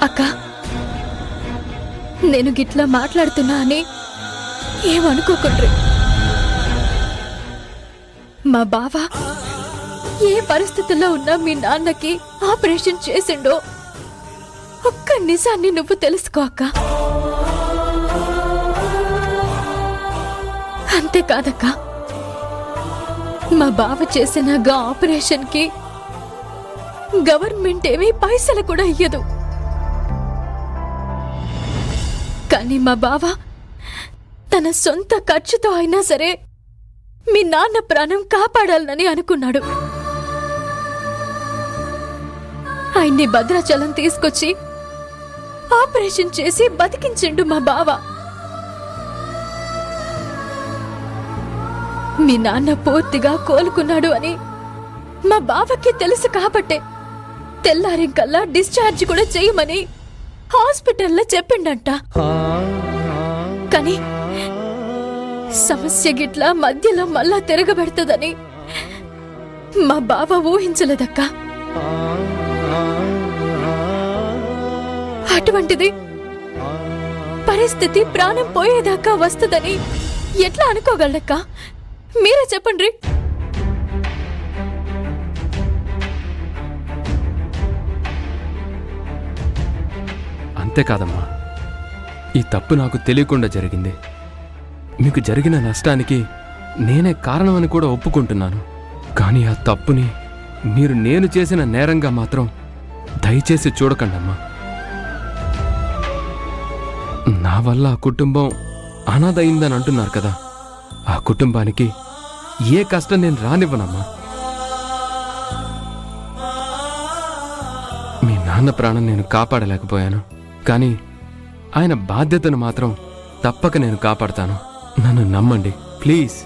అక్క, నేను గిట్లా మాట్లాడుతున్నా అని ఏమనుకోకుండ్రి. మా బావ ఏ పరిస్థితుల్లో ఉన్నా మీ నాన్నకి ఆపరేషన్ చేసిండో ఒక్క నిజాన్ని నువ్వు తెలుసుకో అక్క. అంతేకాదక్క, మా బావ చేసిన గా ఆపరేషన్ కి గవర్నమెంట్ ఏమీ పైసలు కూడా ఇయ్యదు. కానీ మా బావ తన సొంత ఖర్చుతో అయినా సరే మీ నాన్న ప్రాణం కాపాడాలని అనుకున్నాడు. ఆయన్ని భద్రాచలం తీసుకొచ్చి ఆపరేషన్ చేసి బతికించిండు మా బావ. మీ నాన్న పూర్తిగా కోలుకున్నాడు అని మా బావకి తెలుసు కాబట్టే తెల్లారింకల్లా డిశ్చార్జ్ కూడా చేయమని హాస్పిటల్లో చెప్పిండంట. కానీ సమస్య గిట్లా మధ్యలో మళ్ళా తిరగబెడుతుందని మా బావ ఊహించలేదక్క. అటువంటిది పరిస్థితి ప్రాణం పోయేదాకా వస్తుందని ఎట్లా అనుకోగలక్క? మీరే చెప్పండి. అంతేకాదమ్మా, ఈ తప్పు నాకు తెలియకుండా జరిగింది. మీకు జరిగిన నష్టానికి నేనే కారణమని కూడా ఒప్పుకుంటున్నాను. కానీ ఆ తప్పుని మీరు నేను చేసిన నేరంగా మాత్రం దయచేసి చూడకండమ్మా. నా వల్ల ఆ కుటుంబం అనాథ అయిందని అంటున్నారు కదా, ఆ కుటుంబానికి ఏ కష్టం నేను రానివ్వనమ్మా. మీ నాన్న ప్రాణం నేను కాపాడలేకపోయాను, కానీ ఆయన బాధ్యతను మాత్రం తప్పక నేను కాపాడతాను. నన్ను నమ్మండి ప్లీజ్.